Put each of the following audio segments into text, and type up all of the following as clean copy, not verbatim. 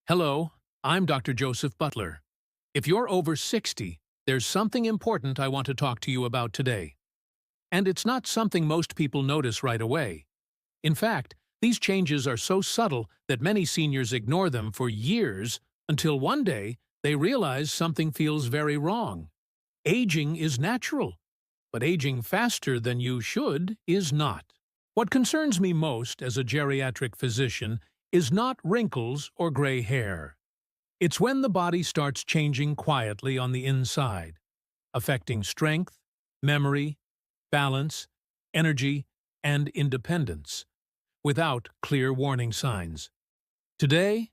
Hello, I'm Dr. Joseph Butler. If you're over 60, there's something important I want to talk to you about today. And it's not something most people notice right away. In fact, these changes are so subtle that many seniors ignore them for years until one day they realize something feels very wrong. Aging is natural, but aging faster than you should is not. What concerns me most as a geriatric physician is not wrinkles or gray hair. It's when the body starts changing quietly on the inside, affecting strength, memory, balance, energy, and independence, without clear warning signs. Today,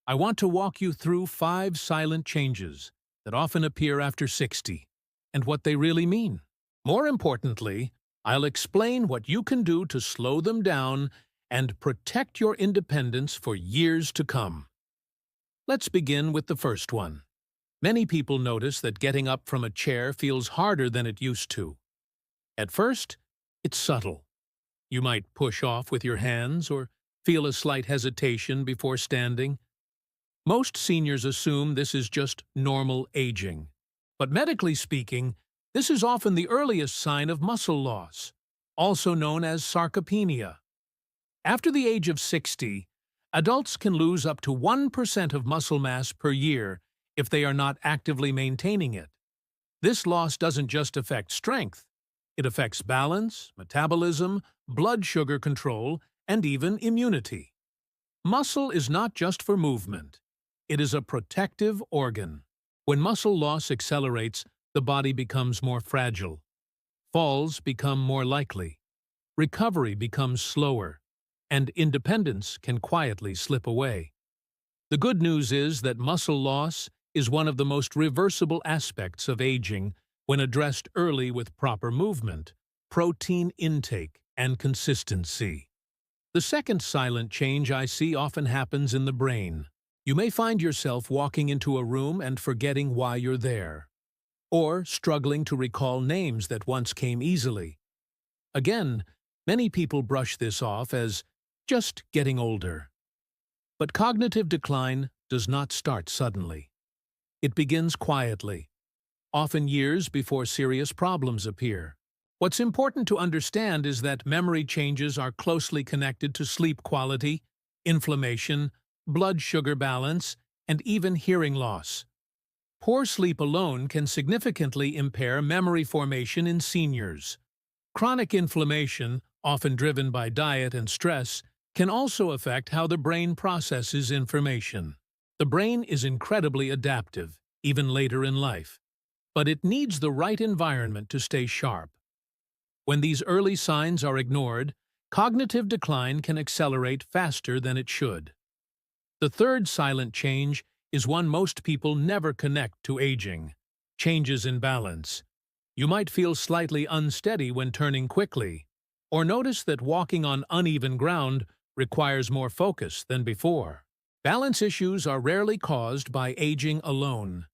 I want to walk you through 5 silent changes that often appear after 60 and what they really mean. More importantly, I'll explain what you can do to slow them down and protect your independence for years to come. Let's begin with the first one. Many people notice that getting up from a chair feels harder than it used to. At first, it's subtle. You might push off with your hands or feel a slight hesitation before standing. Most seniors assume this is just normal aging. But medically speaking, this is often the earliest sign of muscle loss, also known as sarcopenia. After the age of 60, adults can lose up to 1% of muscle mass per year if they are not actively maintaining it. This loss doesn't just affect strength. It affects balance, metabolism, blood sugar control, and even immunity. Muscle is not just for movement. It is a protective organ. When muscle loss accelerates, the body becomes more fragile. Falls become more likely. Recovery becomes slower, and independence can quietly slip away. The good news is that muscle loss is one of the most reversible aspects of aging when addressed early with proper movement, protein intake, and consistency. The second silent change I see often happens in the brain. You may find yourself walking into a room and forgetting why you're there, or struggling to recall names that once came easily. Again, many people brush this off as just getting older. But cognitive decline does not start suddenly. It begins quietly, often years before serious problems appear. What's important to understand is that memory changes are closely connected to sleep quality, inflammation, blood sugar balance, and even hearing loss. Poor sleep alone can significantly impair memory formation in seniors. Chronic inflammation, often driven by diet and stress, can also affect how the brain processes information. The brain is incredibly adaptive, even later in life, but it needs the right environment to stay sharp. When these early signs are ignored, cognitive decline can accelerate faster than it should. The third silent change is one most people never connect to aging: changes in balance. You might feel slightly unsteady when turning quickly, or notice that walking on uneven ground requires more focus than before. Balance issues are rarely caused by aging alone.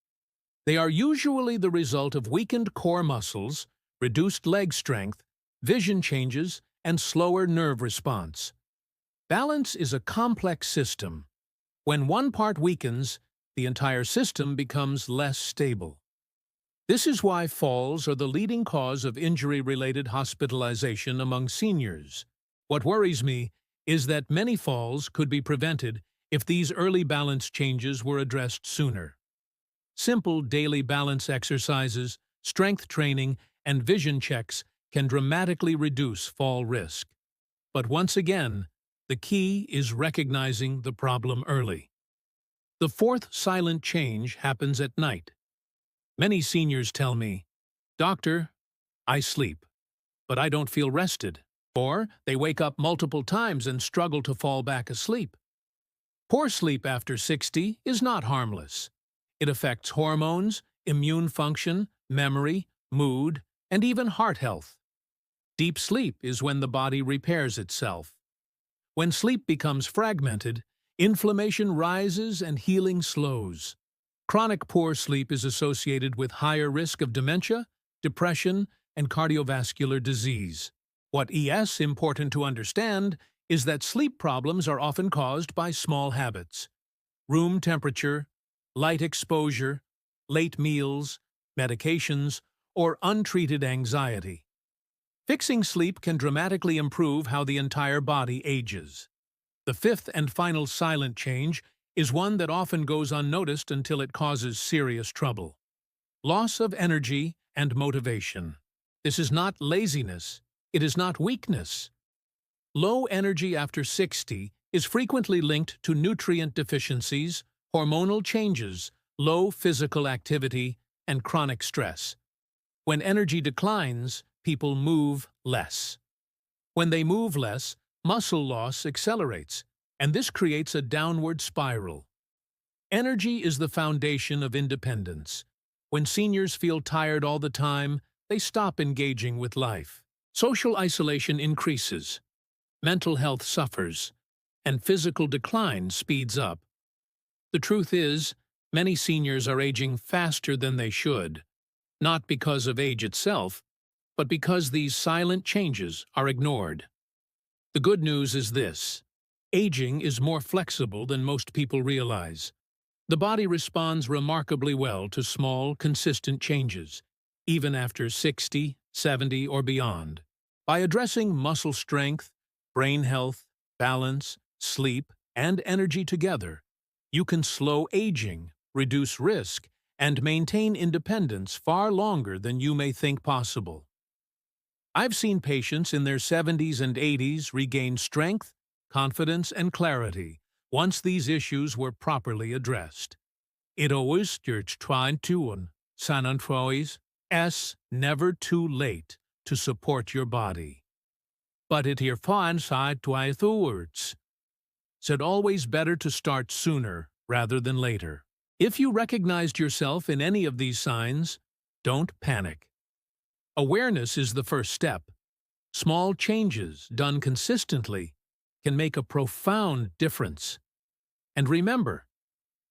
They are usually the result of weakened core muscles, reduced leg strength, vision changes, and slower nerve response. Balance is a complex system. When one part weakens, the entire system becomes less stable. This is why falls are the leading cause of injury-related hospitalization among seniors. What worries me is that many falls could be prevented if these early balance changes were addressed sooner. Simple daily balance exercises, strength training, and vision checks can dramatically reduce fall risk. But once again, the key is recognizing the problem early. The fourth silent change happens at night. Many seniors tell me, "Doctor, I sleep, but I don't feel rested." Or they wake up multiple times and struggle to fall back asleep. Poor sleep after 60 is not harmless. It affects hormones, immune function, memory, mood, and even heart health. Deep sleep is when the body repairs itself. When sleep becomes fragmented, inflammation rises and healing slows. Chronic poor sleep is associated with higher risk of dementia, depression, and cardiovascular disease. What is important to understand is that sleep problems are often caused by small habits. room temperature, light exposure, late meals, medications, or untreated anxiety. Fixing sleep can dramatically improve how the entire body ages. The fifth and final silent change is one that often goes unnoticed until it causes serious trouble. Loss of energy and motivation. This is not laziness. It is not weakness. Low energy after 60 is frequently linked to nutrient deficiencies, hormonal changes, low physical activity, and chronic stress. When energy declines, people move less. When they move less, muscle loss accelerates, and this creates a downward spiral. Energy is the foundation of independence. When seniors feel tired all the time, they stop engaging with life. Social isolation increases, mental health suffers, and physical decline speeds up. The truth is, many seniors are aging faster than they should, not because of age itself, but because these silent changes are ignored. The good news is this: aging is more flexible than most people realize. The body responds remarkably well to small, consistent changes, even after 60, 70, or beyond. By addressing muscle strength, brain health, balance, sleep, and energy together, you can slow aging, reduce risk, and maintain independence far longer than you may think possible. I've seen patients in their 70s and 80s regain strength, confidence, and clarity once these issues were properly addressed. It always stört trying to never too late to support your body. But it here finds side words. Said always better to start sooner rather than later. If you recognized yourself in any of these signs, don't panic. Awareness is the first step. Small changes done consistently can make a profound difference. And remember,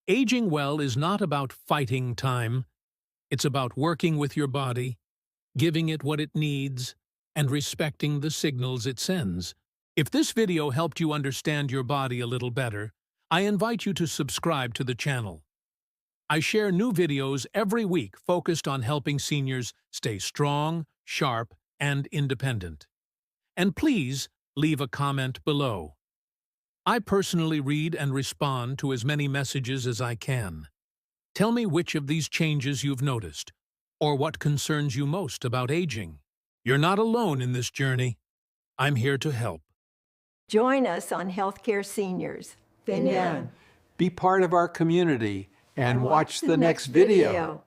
aging well is not about fighting time. It's about working with your body, giving it what it needs, and respecting the signals it sends. If this video helped you understand your body a little better, I invite you to subscribe to the channel. I share new videos every week focused on helping seniors stay strong, sharp, and independent. And please leave a comment below. I personally read and respond to as many messages as I can. Tell me which of these changes you've noticed, or what concerns you most about aging. You're not alone in this journey. I'm here to help. Join us on Healthcare Seniors. Be part of our community and watch the next video.